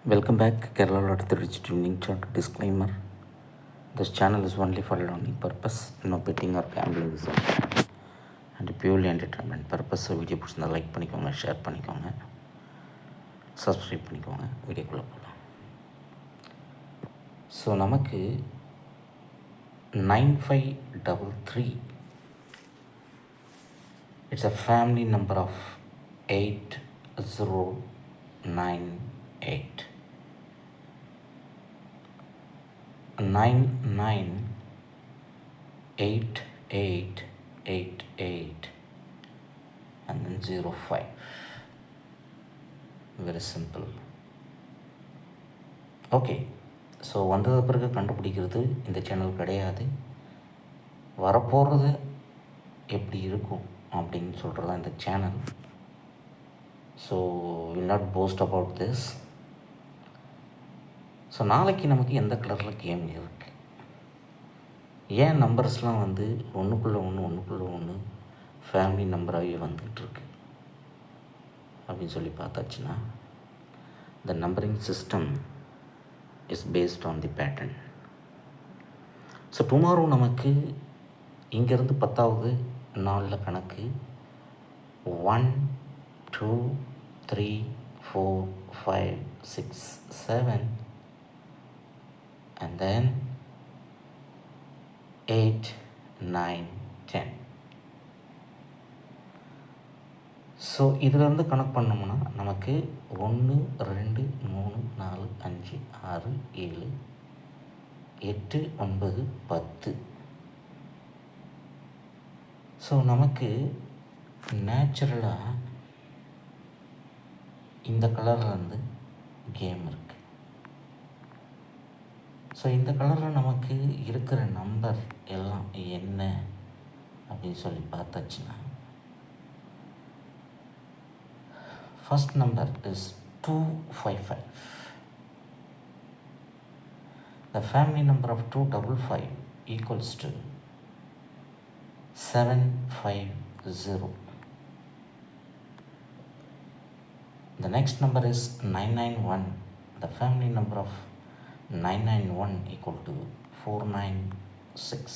Welcome back, Kerala Lottery Rich Tuning Chart. Disclaimer: this channel is only for learning purpose, no betting or gambling is allowed, and purely entertainment purpose. Video பிடிச்சிருந்தா like பண்ணிக்கோங்க, share பண்ணிக்கோங்க, subscribe பண்ணிக்கோங்க. வீடியோக்குள்ளே போகலாம். So நமக்கு 9533, it's a family number of 8098. 998888 and then 05. Very simple. Okay, so வந்தது பிறகு கண்டுபிடிக்கிறது இந்த சேனல் கிடையாது. வரப்போகிறது எப்படி இருக்கும் அப்படின்னு சொல்கிறது தான் இந்த channel. So will not post about this. So நாளைக்கு நமக்கு எந்த கலரில் கேம் இருக்குது, ஏன் நம்பர்ஸ்லாம் வந்து ஒன்றுக்குள்ளே ஒன்று ஃபேமிலி நம்பராகவே வந்துகிட்ருக்கு அப்படின்னு சொல்லி பார்த்தாச்சுன்னா, the numbering system is based on the pattern. So tomorrow நமக்கு இங்கேருந்து 10வது நாளில் கணக்கு 1 2 3 4 5 6 7 and then 8 9 10. ஸோ இதிலேருந்து கணக்கு பண்ணோம்னா நமக்கு 1 2 3 4 5 6 7 8 9 10. ஸோ நமக்கு நேச்சுரலாக இந்த கலரில் வந்து கேம் இருக்குது. ஸோ இந்த கலரில் நமக்கு இருக்கிற நம்பர் எல்லாம் என்ன அப்படின்னு சொல்லி பார்த்தாச்சுன்னா, first number is 255. The family number of 255 equals to 750. The next number is 991. The family number of 991 equal to 496.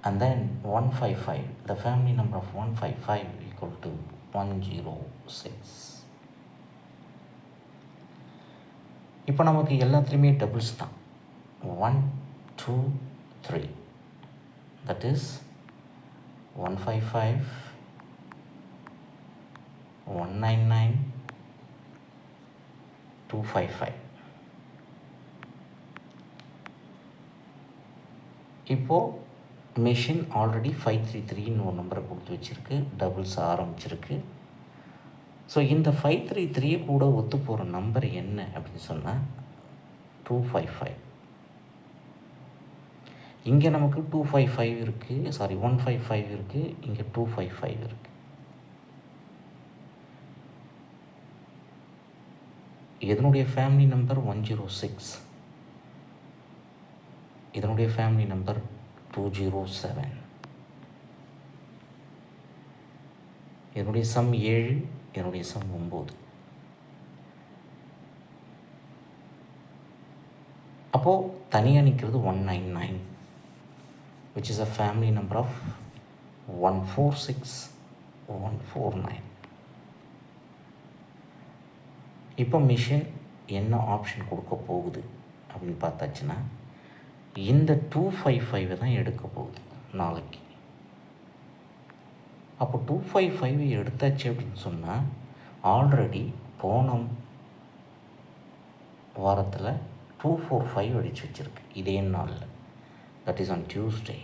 And then 155. The family number of 155 equal to 106. இப்போ நமக்கு எல்லாத்துலேயுமே டபுள்ஸ் தான். 1 2 3. That is 155 199 255. இப்போது மிஷின் ஆல்ரெடி 533ன்னு ஒரு நம்பரை கொடுத்து வச்சுருக்கு, doubles ஆரம்பிச்சிருக்கு. ஸோ இந்த 533 கூட ஒத்து போகிற நம்பர் என்ன அப்படின்னு சொன்னால் 255. இங்கே நமக்கு 255 இருக்குது, 155 இருக்குது, இங்கே 255 இருக்குது. இதனுடைய ஃபேமிலி நம்பர் 106, இதனுடைய ஃபேமிலி நம்பர் 207, இதனுடைய சம் 7, இதனுடைய சம் 9. அப்போது தனியாக நிற்கிறது 199, which is a family number of 146 149. இப்போ மிஷின் என்ன ஆப்ஷன் கொடுக்க போகுது அப்படின்னு பார்த்தாச்சுன்னா, இந்த 255 தான் எடுக்க போகுது நாளைக்கு. அப்போ 255 எடுத்தாச்சு அப்படின்னு சொன்னால், ஆல்ரெடி போன வாரத்தில் 245 அடித்து வச்சுருக்கு இதே நாளில். That is on Tuesday.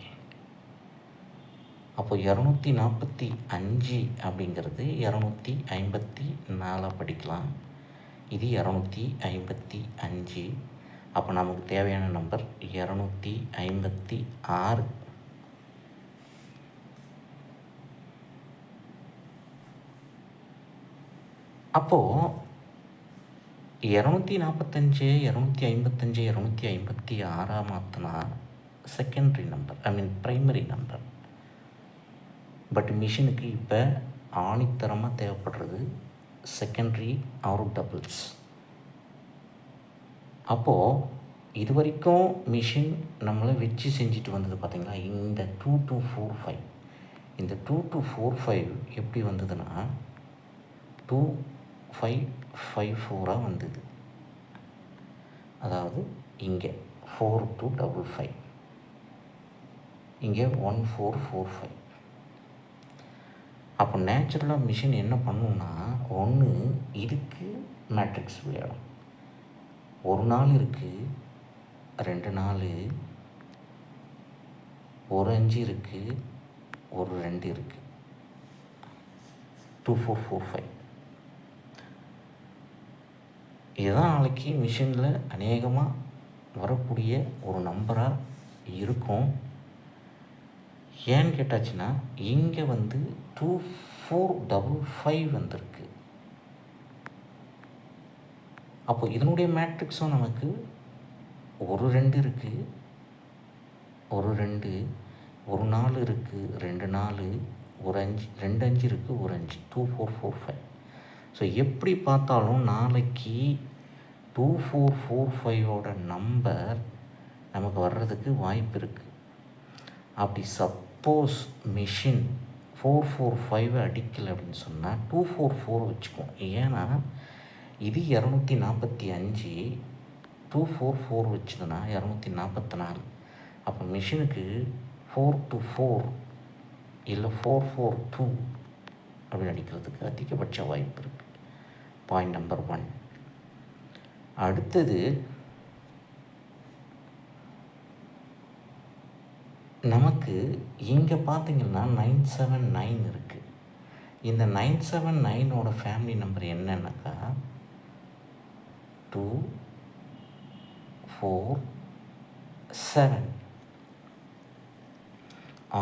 அப்போ 245 அப்படிங்கிறது 254 படிக்கலாம். இது 255. அப்போ நமக்கு தேவையான நம்பர் 256. அப்போது 245 255 256 மாற்றினா secondary number, primary number. But மிஷினுக்கு இப்போ ஆணித்தரமாக தேவைப்படுறது செகண்டரி ஆர் டபுள்ஸ். அப்போது இது வரைக்கும் மிஷின் நம்மளை வச்சு செஞ்சுட்டு வந்தது பார்த்திங்களா, இந்த 2245. இந்த 2245 எப்படி வந்ததுன்னா 2554 வந்தது. அதாவது இங்கே 4255, இங்கே 1445. அப்போ நேச்சுரலாக மிஷின் என்ன பண்ணுன்னா, ஒன்று இதுக்கு மேட்ரிக்ஸ் விளையாடும். ஒரு நாள் இருக்குது, 2 நாள், ஒரு 5 இருக்குது, ஒரு 2 இருக்குது, 2445. இதுதான் நாளைக்கு மிஷினில் அநேகமாக வரக்கூடிய ஒரு நம்பராக இருக்கும். ஏன்னு கேட்டாச்சுன்னா, இங்கே 2455 வந்திருக்கு. அப்போ இதனுடைய மேட்ரிக்ஸும் நமக்கு ஒரு 2 இருக்குது, ஒரு 2, ஒரு 4 இருக்குது, 2 4, ஒரு 5, 2 5 இருக்குது, ஒரு 5, 2445. ஸோ எப்படி பார்த்தாலும் நாளைக்கு 2445ஓட நம்பர் நமக்கு வர்றதுக்கு வாய்ப்பு இருக்குது. அப்படி சப்போஸ் மிஷின் 445 அடிக்கலை அப்படின்னு சொன்னால் 244 வச்சுக்குவோம். ஏன்னா இது 245, 244 வச்சுதுன்னா 244. அப்போ மிஷினுக்கு 424 இல்லை 442 அப்படின்னு அடிக்கிறதுக்கு அதிகபட்ச வாய்ப்பு இருக்குது. Point number 1. அடுத்தது நமக்கு இங்கே பார்த்திங்கன்னா 979 இருக்குது. இந்த 979ஓட ஃபேமிலி நம்பர் என்னன்னாக்கா 2 4 7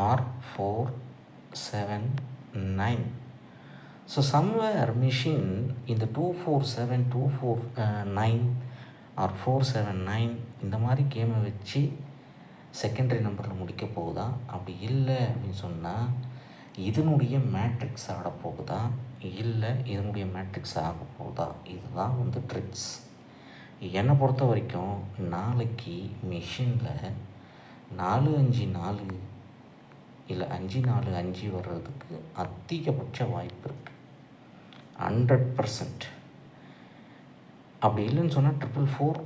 or 4 7 9. ஸோ சம்வேர் மிஷின் இந்த 247 249 ஆர் 479 இந்த மாதிரி கேமை வச்சு செகண்டரி நம்பரில் முடிக்க போகுதா? அப்படி இல்லை அப்படின்னு சொன்னால் இதனுடைய மேட்ரிக்ஸ் ஆட போகுதா, இல்லை இதனுடைய மேட்ரிக்ஸ் ஆக போகுதா? இதுதான் ட்ரிக்ஸ். என்னை பொறுத்த வரைக்கும் நாளைக்கு மிஷினில் 454 இல்லை 545 வர்றதுக்கு அதிகபட்ச வாய்ப்பு இருக்குது, 100%. அப்படி இல்லைன்னு சொன்னால் 444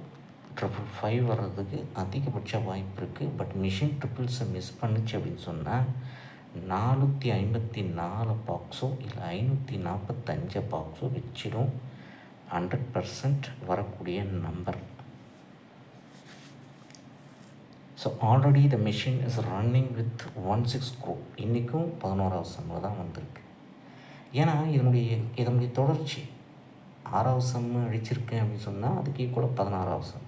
555 வர்றதுக்கு அதிகபட்ச வாய்ப்பு இருக்குது. பட் மிஷின் ட்ரிபிள்ஸை மிஸ் பண்ணிச்சு அப்படின்னு சொன்னால் 454 பாக்ஸோ இல்லை 545 பாக்ஸோ வச்சிடும். 100% வரக்கூடிய number. So already the machine is running with 16 crore. இன்றைக்கும் 11வது சம்மில் தான் வந்திருக்கு. ஏன்னா இதனுடைய தொடர்ச்சி 6வது சம்மு அடிச்சிருக்கேன் அப்படின்னு சொன்னால் அதுக்கு ஈக்குவலாக 16வது சம்.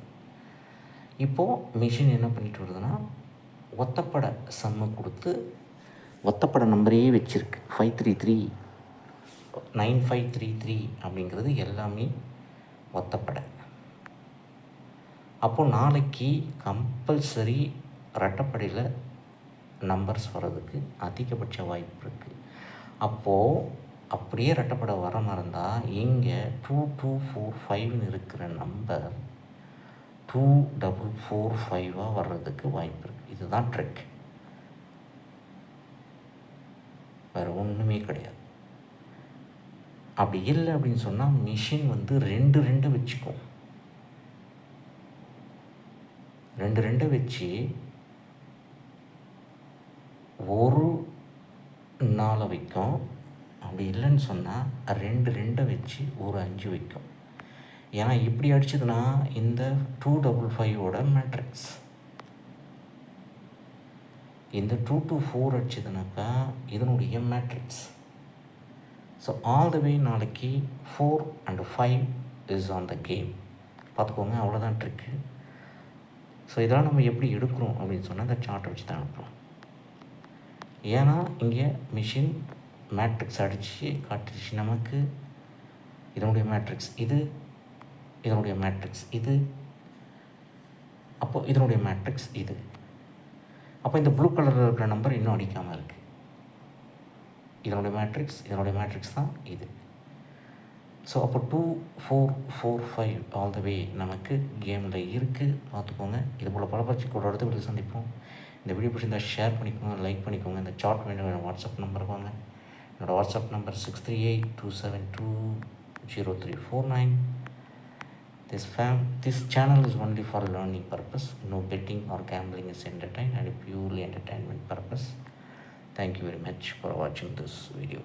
இப்போது மிஷின் என்ன பண்ணிட்டு வருதுன்னா ஒத்தப்பட சம்மு கொடுத்து ஒத்தப்பட நம்பரையே வச்சுருக்கு. 533 9533 அப்படிங்கிறது எல்லாமே ஒத்தப்படை. அப்போது நாளைக்கு கம்பல்சரி ரெட்டப்படையில் நம்பர்ஸ் வர்றதுக்கு அதிகபட்ச வாய்ப்பு இருக்குது. அப்போது அப்படியே ரெட்டப்படை வர மாதிரி இருந்தால் இங்கே 2245 இருக்கிற நம்பர் 2445 வர்றதுக்கு வாய்ப்பு இருக்குது. இதுதான் ட்ரிக், வேறு ஒன்றுமே கிடையாது. அப்படி இல்லை அப்படின்னு சொன்னால் மிஷின் 2 வச்சுக்கும். 2 வச்சு ஒரு 4 வைக்கும். அப்படி இல்லைன்னு சொன்னால் 2 வச்சு ஒரு 5 வைக்கும். ஏன்னா இப்படி அடிச்சதுன்னா இந்த 255ஓட மேட்ரிக்ஸ், இந்த 224 அடிச்சதுனாக்கா இதனுடைய மேட்ரிக்ஸ். ஸோ ஆல் த வே நாளைக்கு 4 and 5 is on the game. பார்த்துக்கோங்க, அவ்வளோதான் ட்ரிக்கு. ஸோ இதெல்லாம் நம்ம எப்படி எடுக்கிறோம் அப்படின்னு சொன்னால் இந்த சார்ட்டை வச்சு தான் அனுப்புகிறோம். ஏன்னா இங்கே மிஷின் மேட்ரிக்ஸ் அடித்து காட்டுச்சு நமக்கு. இதனுடைய மேட்ரிக்ஸ் இது, இதனுடைய மேட்ரிக்ஸ் இது, அப்போது இதனுடைய மேட்ரிக்ஸ் இது. அப்போ இந்த ப்ளூ கலரில் இருக்கிற நம்பர் இன்னும் அடிக்காமல் இருக்குது. இதனுடைய மேட்ரிக்ஸ் தான் இது. ஸோ அப்போ 2 4 4 5 ஆல் த வே நமக்கு கேமில் இருக்குது, பார்த்துக்கோங்க. இது போல் பல பயிற்சி கூட அடுத்த வீடியோ சந்திப்போம். இந்த வீடியோ பிடிச்சிருந்தால் ஷேர் பண்ணிக்கோங்க, லைக் பண்ணிக்கோங்க. இந்த சார்ட் வேணும் வாட்ஸ்அப் நம்பருக்கு வாங்க. என்னோடய WhatsApp number 6382720349. This channel is only for learning purpose. No betting or gambling is entertained and purely entertainment purpose. Thank you very much for watching this video.